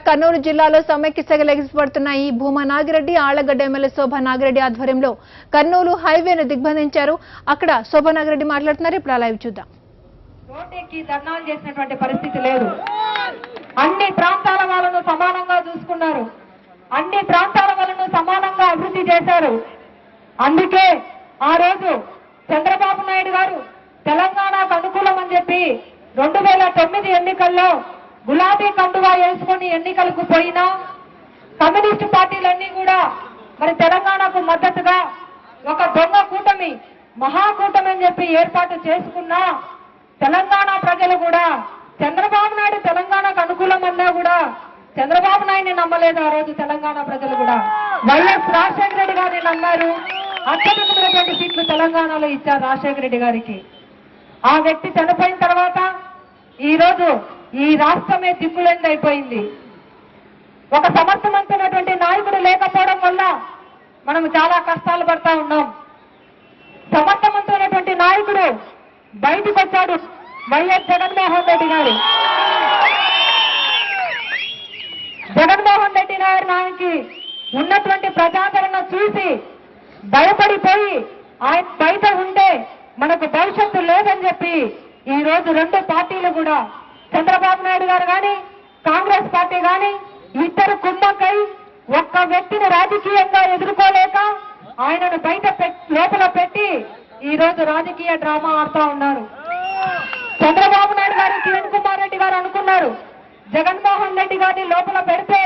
కర్నూలు జిల్లాలో సమైక్య సెగలు ఎగిసిపడుతున్న ఈ భూమా నాగిరెడ్డి ఆళ్లగడ్డ ఎమ్మెల్యే శోభా నాగిరెడ్డి ఆధ్వర్యంలో కర్నూలు హైవేను దిగ్బంధించారు. అక్కడ శోభా నాగిరెడ్డి మాట్లాడుతున్నారు. ఇప్పుడు లైవ్ చూద్దాం. రోడ్డెక్కి ధర్నాలు చేసినటువంటి పరిస్థితి లేదు. అన్ని ప్రాంతాల వాళ్ళను సమానంగా చూసుకున్నారు. అన్ని ప్రాంతాల వాళ్ళను సమానంగా అభివృద్ధి చేశారు. అందుకే ఆ రోజు చంద్రబాబు నాయుడు గారు తెలంగాణకు అనుకూలం అని చెప్పి 2009 ఎన్నికల్లో గులాబీ కండువా వేసుకొని ఎన్నికలకు పోయినా కమ్యూనిస్టు పార్టీలన్నీ కూడా మరి తెలంగాణకు మద్దతుగా ఒక దొంగ కూటమి మహాకూటమి అని చెప్పి ఏర్పాటు చేసుకున్నా తెలంగాణ ప్రజలు కూడా చంద్రబాబు నాయుడు తెలంగాణకు అనుకూలం అన్నా కూడా చంద్రబాబు నాయుడిని నమ్మలేదు. ఆ రోజు తెలంగాణ ప్రజలు కూడా వైఎస్ రాజశేఖర రెడ్డి గారిని నమ్మారు. అత్యధికమైనటువంటి సీట్లు తెలంగాణలో ఇచ్చారు రాజశేఖర రెడ్డి గారికి. ఆ వ్యక్తి చనిపోయిన తర్వాత ఈ రోజు ఈ రాష్ట్రమే దిక్కులేందైపోయింది. ఒక సమర్థవంతమైనటువంటి నాయకుడు లేకపోవడం వల్ల మనం చాలా కష్టాలు పడతా ఉన్నాం. సమర్థవంతమైనటువంటి నాయకుడు బయటకు వచ్చాడు వైఎస్ జగన్మోహన్ రెడ్డి గారు. జగన్మోహన్ రెడ్డి గారికి ఉన్నటువంటి ప్రజాదరణ చూసి భయపడిపోయి ఆయన బయట ఉంటే మనకు భవిష్యత్తు లేదని చెప్పి ఈ రోజు రెండు పార్టీలు కూడా చంద్రబాబు నాయుడు గారు కానీ కాంగ్రెస్ పార్టీ కానీ ఇద్దరు కుమ్మక్కై ఒక్క వ్యక్తిని రాజకీయంగా ఎదుర్కోలేక ఆయనను బయట లోపల పెట్టి ఈ రోజు రాజకీయ డ్రామా ఆడుతూ ఉన్నారు. చంద్రబాబు నాయుడు గారు కిరణ్ కుమార్ రెడ్డి గారు అనుకున్నారు జగన్మోహన్ రెడ్డి గారిని లోపల పెడితే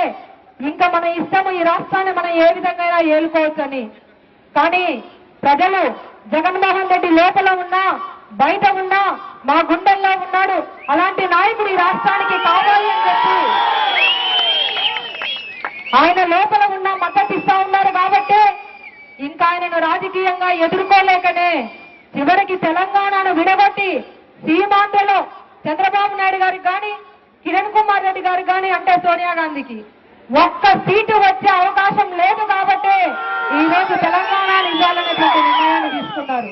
ఇంకా మన ఇష్టము ఈ రాష్ట్రాన్ని మనం ఏ విధంగా ఏలుకోవచ్చని. కానీ ప్రజలు జగన్మోహన్ రెడ్డి లోపల ఉన్నా బయట ఉన్నా మా గుండెల్లో ఉన్నాడు, అలాంటి నాయకుడు ఈ రాష్ట్రానికి కావాలి అని చెప్పి ఆయన లోపల ఉన్న మద్దతు ఇస్తా ఉన్నారు. కాబట్టి ఇంకా ఆయనను రాజకీయంగా ఎదుర్కోలేకనే చివరికి తెలంగాణను విడగొట్టి సీమాంధ్రలో చంద్రబాబు నాయుడు గారికి కానీ కిరణ్ కుమార్ రెడ్డి గారికి కానీ అంటే సోనియా గాంధీకి ఒక్క సీటు వచ్చే అవకాశం లేదు. కాబట్టి ఈ రోజు తెలంగాణను ఇవ్వాలనేటువంటి నిర్ణయాన్ని తీసుకున్నారు.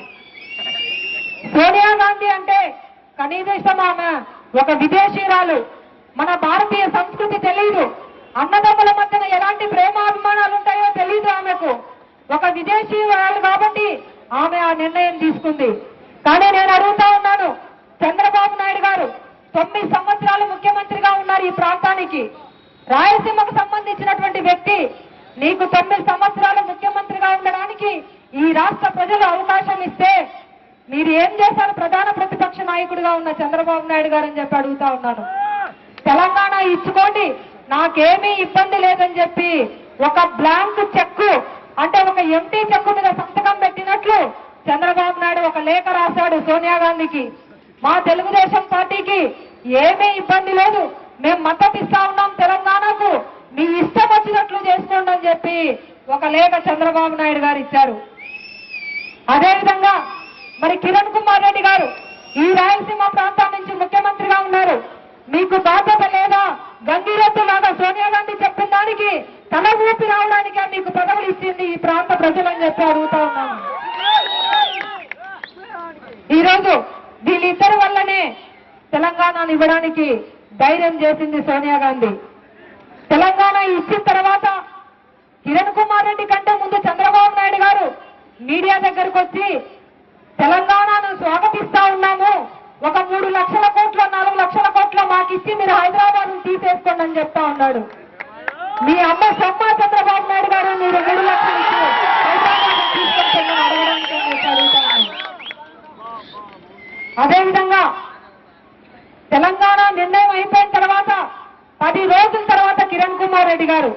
సోనియా గాంధీ అంటే కనీసం ఆమె ఒక విదేశీయురాలు, మన భారతీయ సంస్కృతి తెలియదు, అన్నదమ్ముల మధ్యన ఎలాంటి ప్రేమాభిమానాలు ఉంటాయో తెలియదు ఆమెకు. ఒక విదేశీయురాలు కాబట్టి ఆమె ఆ నిర్ణయం తీసుకుంది. కానీ నేను అడుగుతా ఉన్నాను, చంద్రబాబు నాయుడు గారు 9 సంవత్సరాలు ముఖ్యమంత్రిగా ఉన్నారు ఈ ప్రాంతానికి. రాయలసీమకు సంబంధించినటువంటి వ్యక్తి నీకు 9 సంవత్సరాలు ముఖ్యమంత్రిగా ఉండడానికి ఈ రాష్ట్ర ప్రజలు అవకాశం ఇస్తే మీరు ఏం చేశారు? ప్రధాన ప్రతిపక్ష నాయకుడిగా ఉన్న చంద్రబాబు నాయుడు గారు అని చెప్పి అడుగుతా ఉన్నాను. తెలంగాణ ఇచ్చుకోండి, నాకేమీ ఇబ్బంది లేదని చెప్పి ఒక బ్లాంక్ చెక్కు అంటే ఒక ఎంటీ చెక్కు మీద సంతకం పెట్టినట్లు చంద్రబాబు నాయుడు ఒక లేఖ రాశాడు సోనియా గాంధీకి. మా తెలుగుదేశం పార్టీకి ఏమీ ఇబ్బంది లేదు, మేము మద్దతు ఇస్తా ఉన్నాం తెలంగాణకు, మీ ఇష్టం వచ్చినట్లు చేసుకోండి అని చెప్పి ఒక లేఖ చంద్రబాబు నాయుడు గారు ఇచ్చారు. అదేవిధంగా మరి కిరణ్ కుమార్ రెడ్డి గారు ఈ రాయలసీమ ప్రాంతం నుంచి ముఖ్యమంత్రిగా ఉన్నారు. మీకు బాధ్యత లేదా? గంగిరెద్దు లాగా సోనియా గాంధీ చెప్పిన దానికి తల ఊపి రావడానికే మీకు పదవులు ఇచ్చింది ఈ ప్రాంత ప్రజలని చెప్పి అడుగుతా ఉన్నాను. ఈరోజు వీళ్ళిద్దరి వల్లనే తెలంగాణను ఇవ్వడానికి ధైర్యం చేసింది సోనియా గాంధీ. తెలంగాణ ఇచ్చిన తర్వాత కిరణ్ కుమార్ రెడ్డి కంటే ముందు చంద్రబాబు నాయుడు గారు మీడియా దగ్గరకు వచ్చి తెలంగాణను స్వాగతిస్తా ఉన్నాము, ఒక 3 లక్షల కోట్లు 4 లక్షల కోట్లు మాకు ఇచ్చి మీరు హైదరాబాద్ తీసేసుకోండి అని చెప్తా ఉన్నాడు. మీ అమ్మ సొమ్మ చంద్రబాబు నాయుడు గారు, మీరు 3 లక్షలు ఇచ్చి హైదరాబాద్ తీసుకొచ్చి అడగడానికి అడుగుతాను. అదేవిధంగా తెలంగాణ నిర్ణయం అయిపోయిన తర్వాత 10 రోజుల తర్వాత కిరణ్ కుమార్ రెడ్డి గారు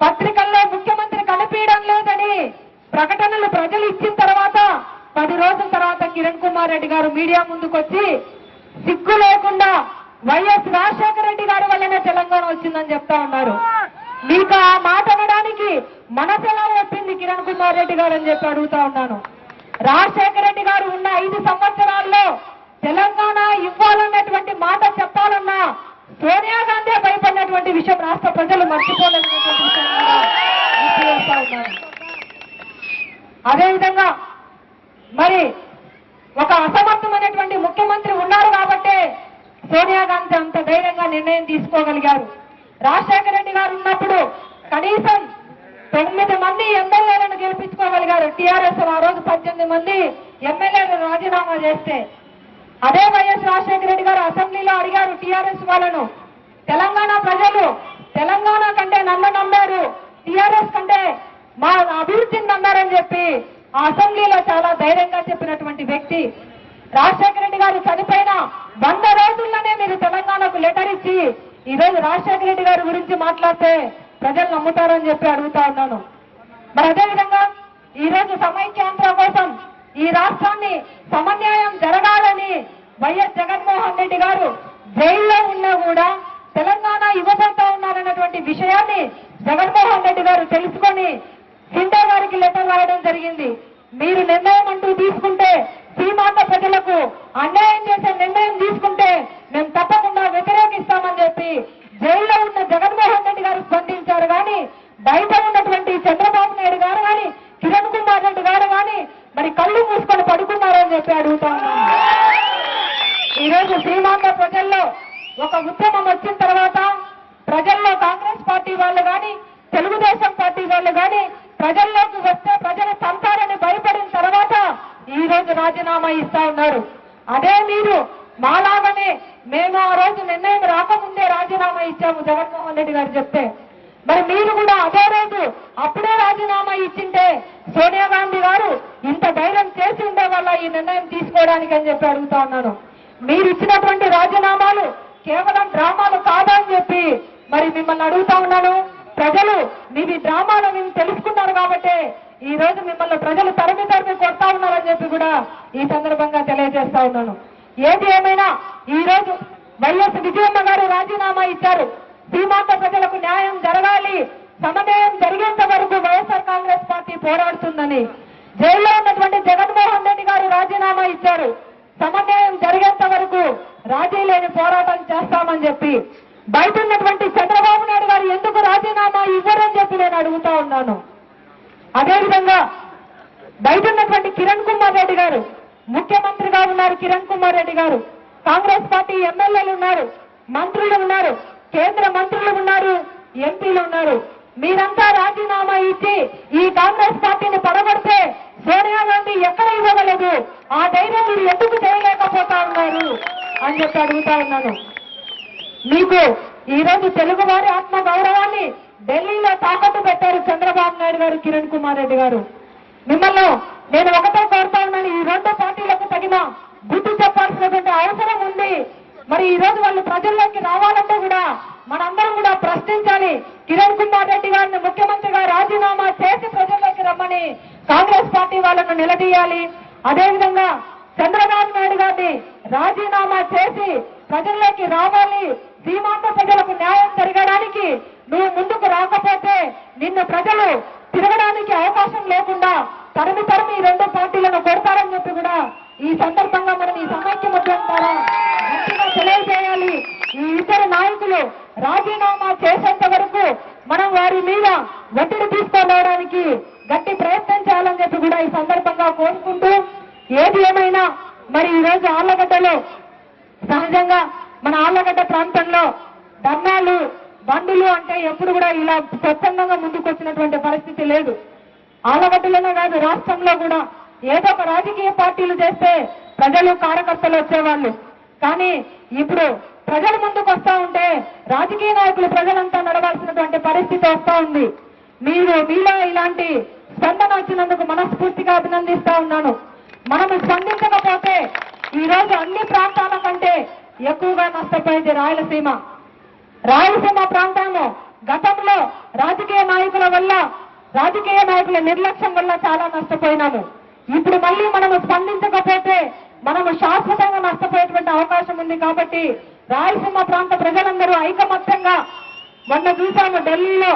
పత్రికల్లో ముఖ్యమంత్రి కనిపించడం లేదని ప్రకటనలు ప్రజలు ఇచ్చిన తర్వాత 10 రోజుల తర్వాత కిరణ్ కుమార్ రెడ్డి గారు మీడియా ముందుకు వచ్చి సిగ్గు లేకుండా వైఎస్ రాజశేఖర రెడ్డి గారి వల్లనే తెలంగాణ వచ్చిందని చెప్తా ఉన్నారు. మీకు ఆ మాట అనడానికి మనసెలా వచ్చింది కిరణ్ కుమార్ రెడ్డి గారు అని చెప్పి అడుగుతా ఉన్నాను. రాజశేఖర రెడ్డి గారు ఉన్న 5 సంవత్సరాల్లో తెలంగాణ ఇవ్వాలన్నటువంటి మాట చెప్పాలన్నా సోనియా గాంధీ భయపడినటువంటి విషయం రాష్ట్ర ప్రజలు మర్చిపోలేనటువంటి విషయం కూడా ఉన్నారు. అదేవిధంగా మరి ఒక అసమర్థమైనటువంటి ముఖ్యమంత్రి ఉన్నారు కాబట్టే సోనియా గాంధీ అంత ధైర్యంగా నిర్ణయం తీసుకోగలిగారు. రాజశేఖర రెడ్డి గారు ఉన్నప్పుడు కనీసం 9 మంది ఎమ్మెల్యేలను గెలిపించుకోగలిగారు టీఆర్ఎస్. ఆ రోజు 18 మంది ఎమ్మెల్యేలు రాజీనామా చేస్తే అదే వైఎస్ రాజశేఖర రెడ్డి గారు అసెంబ్లీలో అడిగారు టీఆర్ఎస్ వాళ్ళను, తెలంగాణ ప్రజలు తెలంగాణ కంటే నన్ను నమ్మారు, టీఆర్ఎస్ కంటే మా అభివృద్ధిని నమ్మారని చెప్పి ఆ అసెంబ్లీలో చాలా ధైర్యంగా చెప్పినటువంటి వ్యక్తి. రాజశేఖర రెడ్డి గారు చనిపోయిన 100 రోజుల్లోనే మీరు తెలంగాణకు లెటర్ ఇచ్చి ఈ రోజు రాజశేఖర రెడ్డి గారి గురించి మాట్లాడితే ప్రజలు నమ్ముతారని చెప్పి అడుగుతా ఉన్నాను. మరి అదేవిధంగా ఈ రోజు సమైక్యాంధ్ర కోసం ఈ రాష్ట్రాన్ని సమన్యాయం జరగాలని వైఎస్ జగన్మోహన్ రెడ్డి గారు జైల్లో ఉన్నా కూడా తెలంగాణ ఇవ్వబోతా ఉన్నారన్నటువంటి విషయాన్ని జగన్మోహన్ రెడ్డి గారు తెలుసుకొని సిండే గారికి లెటర్ రాయడం జరిగింది. మీరు నిర్ణయం అంటూ తీసుకుంటే సీమాంధ్ర ప్రజలకు అన్యాయం చేసే నిర్ణయం తీసుకుంటే మేము తప్పకుండా వ్యతిరేకిస్తామని చెప్పి జైల్లో ఉన్న జగన్మోహన్ రెడ్డి గారు స్పందించారు. కానీ బయట ఉన్నటువంటి చంద్రబాబు నాయుడు గారు కానీ కిరణ్ కుమార్ రెడ్డి గారు కానీ మరి కళ్ళు మూసుకొని పడుకున్నారని చెప్పి అడుగుతా ఉన్నాను. ఈరోజు సీమాంధ్ర ప్రజల్లో ఒక ఉద్యమం వచ్చిన తర్వాత ప్రజల్లో కాంగ్రెస్ పార్టీ వాళ్ళు కానీ తెలుగుదేశం పార్టీ వాళ్ళు కానీ ప్రజల్లోకి వస్తే ప్రజలు సంతారని భయపడిన తర్వాత ఈ రోజు రాజీనామా ఇస్తా ఉన్నారు. అదే మీరు మాలాగనే మేము ఆ రోజు నిర్ణయం రాకముందే రాజీనామా ఇచ్చాము జగన్మోహన్ రెడ్డి గారు చెప్తే, మరి మీరు కూడా అదే రోజు అప్పుడే రాజీనామా ఇచ్చింటే సోనియా గాంధీ గారు ఇంత ధైర్యం చేసి ఉండే వల్ల ఈ నిర్ణయం తీసుకోవడానికి అని చెప్పి అడుగుతా ఉన్నాను. మీరు ఇచ్చినటువంటి రాజీనామాలు కేవలం డ్రామాలు కాదని చెప్పి మరి మిమ్మల్ని అడుగుతా ఉన్నాను. ప్రజలు మీది డ్రామాలు మేము తెలుసుకున్నారు కాబట్టి ఈ రోజు మిమ్మల్ని ప్రజలు తరిమి కొడతా ఉన్నారని చెప్పి కూడా ఈ సందర్భంగా తెలియజేస్తా ఉన్నాను. ఏది ఏమైనా ఈ రోజు వైఎస్ విజయమ్మ గారు రాజీనామా ఇచ్చారు. సీమాంధ్ర ప్రజలకు న్యాయం జరగాలి, సమన్వయం జరిగేంత వరకు వైఎస్ఆర్ కాంగ్రెస్ పార్టీ పోరాడుతుందని. జైల్లో ఉన్నటువంటి జగన్మోహన్ రెడ్డి గారు రాజీనామా ఇచ్చారు. సమన్వయం జరిగేంత వరకు రాజీ లేని పోరాటం చేస్తామని చెప్పి బయట ఉన్నటువంటి చంద్రబాబు నాయుడు గారు ఎందుకు రాజీనామా ఇవ్వరని చెప్పి నేను అడుగుతా ఉన్నాను. అదేవిధంగా బయట ఉన్నటువంటి కిరణ్ కుమార్ రెడ్డి గారు ముఖ్యమంత్రిగా ఉన్నారు. కిరణ్ కుమార్ రెడ్డి గారు కాంగ్రెస్ పార్టీ ఎమ్మెల్యేలు ఉన్నారు, మంత్రులు ఉన్నారు, కేంద్ర మంత్రులు ఉన్నారు, ఎంపీలు ఉన్నారు. మీరంతా రాజీనామా ఇచ్చి ఈ కాంగ్రెస్ పార్టీని పడగొడితే సోనియా గాంధీ ఎక్కడ ఇవ్వగలదు, ఆ ధైర్యం మీరు ఎందుకు చేయలేకపోతా ఉన్నారు అని చెప్పి అడుగుతా ఉన్నాను. మీకు ఈ రోజు తెలుగు వారి ఆత్మ గౌరవాన్ని ఢిల్లీలో తాకట్టు పెట్టారు చంద్రబాబు నాయుడు గారు, కిరణ్ కుమార్ రెడ్డి గారు. మిమ్మల్ని నేను ఒకటే కోరుతా ఉన్నాను, ఈ 2 పార్టీలకు తగిన బుద్ధి చెప్పాల్సినటువంటి అవసరం ఉంది. మరి ఈ రోజు వాళ్ళు ప్రజల్లోకి రావాలంటే కూడా మనందరం కూడా ప్రశ్నించాలి. కిరణ్ కుమార్ రెడ్డి గారిని ముఖ్యమంత్రిగా రాజీనామా చేసి ప్రజల్లోకి రమ్మని కాంగ్రెస్ పార్టీ వాళ్ళను నిలదీయాలి. అదేవిధంగా చంద్రబాబు నాయుడు గారిని రాజీనామా చేసి ప్రజల్లోకి రావాలి. సీమాంధ్ర ప్రజలకు న్యాయం జరగడానికి నువ్వు ముందుకు రాకపోతే నిన్ను ప్రజలు తిరగడానికి అవకాశం లేకుండా తరిమి ఈ 2 పార్టీలను కొడతారని చెప్పి కూడా ఈ సందర్భంగా మనం ఈ సమైక్య ఉద్యమం ద్వారా గట్టిగా తెలియజేయాలి. ఈ ఇద్దరు నాయకులు రాజీనామా చేసేంత వరకు మనం వారి మీద ఒత్తిడి తీసుకురావడానికి గట్టి ప్రయత్నం చేయాలని చెప్పి కూడా ఈ సందర్భంగా కోరుకుంటూ, ఏది ఏమైనా మరి ఈ రోజు ఆళ్లగడ్డలో సహజంగా మన ఆళ్లగడ్డ ప్రాంతంలో ధర్నాలు బండులు అంటే ఎప్పుడు కూడా ఇలా స్వచ్ఛందంగా ముందుకు వచ్చినటువంటి పరిస్థితి లేదు. ఆళ్లగడ్డలోనే కాదు రాష్ట్రంలో కూడా ఏదో ఒక రాజకీయ పార్టీలు చేస్తే ప్రజలు కార్యకర్తలు వచ్చేవాళ్ళు. కానీ ఇప్పుడు ప్రజలు ముందుకు వస్తా ఉంటే రాజకీయ నాయకులు ప్రజలంతా నడవాల్సినటువంటి పరిస్థితి వస్తా ఉంది. మీలో ఇలాంటి స్పందన వచ్చినందుకు మనస్ఫూర్తిగా అభినందిస్తా ఉన్నాను. మనము స్పందించకపోతే ఈ రోజు అన్ని ప్రాంతాల కంటే ఎక్కువగా నష్టపోయింది రాయలసీమ ప్రాంతము. గతంలో రాజకీయ నాయకుల నిర్లక్ష్యం వల్ల చాలా నష్టపోయినాము. ఇప్పుడు మళ్ళీ మనము స్పందించకపోతే మనము శాశ్వతంగా నష్టపోయేటువంటి అవకాశం ఉంది. కాబట్టి రాయలసీమ ప్రాంత ప్రజలందరూ ఐకమత్యంగా మొన్న చూసాము ఢిల్లీలో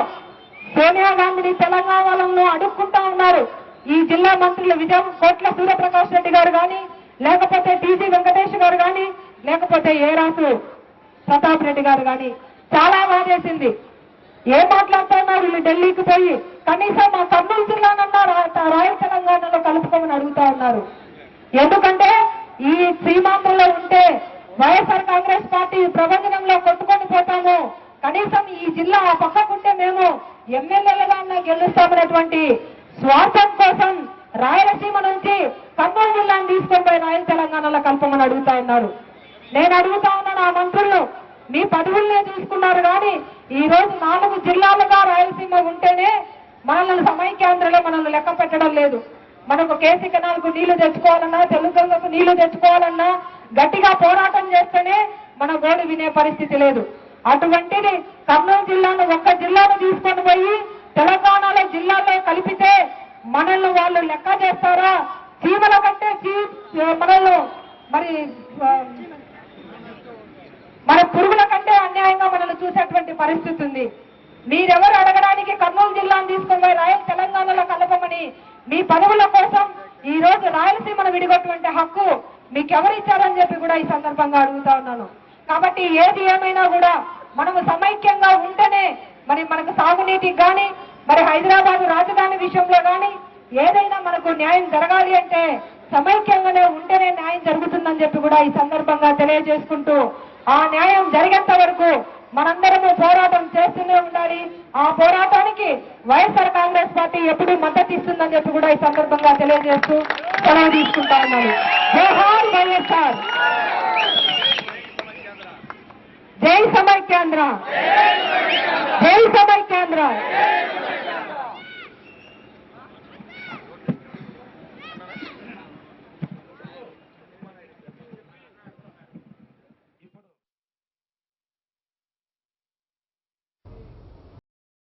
సోనియా గాంధీని తెలంగాణలో అడుక్కుంటా ఉన్నారు. ఈ జిల్లా మంత్రులు కోట్ల సూర్యప్రకాష్ రెడ్డి గారు కానీ, లేకపోతే టీజీ వెంకటేష్ గారు కానీ, లేకపోతే ఏరాసు ప్రతాప్ రెడ్డి గారు కానీ చాలా బాగా చేసింది. ఏం మాట్లాడుతున్నారు వీళ్ళు ఢిల్లీకి పోయి కనీసం మా కర్నూలు జిల్లానన్నా రాయల తెలంగాణలో కలుపుకోమని అడుగుతా ఉన్నారు. ఎందుకంటే ఈ సీమాంధ్రలో ఉంటే వైఎస్ఆర్ కాంగ్రెస్ పార్టీ ప్రబంధనంలో కొట్టుకొని పోతాము, కనీసం ఈ జిల్లా ఆ పక్కకుంటే మేము ఎమ్మెల్యేలుగా గెలుస్తామనేటువంటి స్వార్థం కోసం రాయలసీమ నుంచి కర్నూలు జిల్లాను తీసుకొని పోయి రాయల తెలంగాణలో కలపమని అడుగుతా ఉన్నారు. నేను అడుగుతా ఉన్నాను, ఆ మంత్రులు మీ పదవుల్నే చూసుకున్నారు కానీ ఈ రోజు 4 జిల్లాలుగా రాయలసీమ ఉంటేనే మనల్ని సమైక్యాంధ్రలో మనల్ని లెక్క పెట్టడం లేదు. మనకు కేసీ కెనాల్కు నీళ్లు తెచ్చుకోవాలన్నా, తెలుగుగంగకు నీళ్లు తెచ్చుకోవాలన్నా గట్టిగా పోరాటం చేస్తేనే మన గోడు వినే పరిస్థితి లేదు. అటువంటిది కర్నూలు జిల్లాను ఒక్క జిల్లాను తీసుకొని పోయి తెలంగాణలో జిల్లాల్లో కలిపితే మనల్ని వాళ్ళు లెక్క చేస్తారా? చీమల కంటే మనల్ని మన పురుగుల కంటే అన్యాయంగా మనల్ని చూసేటువంటి పరిస్థితి ఉంది. మీరెవరు అడగడానికి కర్నూలు జిల్లాను తీసుకొని పోయి రాయల తెలంగాణలో కలపమని మీ పదవుల కోసం ఈ రోజు రాయలసీమను విడిగొట్టువంటి హక్కు మీకెవరు ఇచ్చారని చెప్పి కూడా ఈ సందర్భంగా అడుగుతా ఉన్నాను. కాబట్టి ఏది ఏమైనా కూడా మనము సమైక్యంగా ఉంటేనే మనకు సాగునీటికి కానీ హైదరాబాద్ రాజధాని విషయంలో కానీ ఏదైనా మనకు న్యాయం జరగాలి అంటే సమైక్యంగానే ఉంటేనే న్యాయం జరుగుతుందని చెప్పి కూడా ఈ సందర్భంగా తెలియజేసుకుంటూ ఆ న్యాయం జరిగేంత వరకు మనందరము పోరాటం చేస్తూనే ఉండాలి. ఆ పోరాటానికి వైఎస్ఆర్ కాంగ్రెస్ పార్టీ ఎప్పుడు మద్దతు ఇస్తుందని చెప్పి కూడా ఈ సందర్భంగా తెలియజేస్తూ సెలవు తీసుకుంటా ఉన్నాను. జోహార్ వైఎస్ఆర్, జై సమైక్యాంధ్ర, జై సమైక్యాంధ్ర.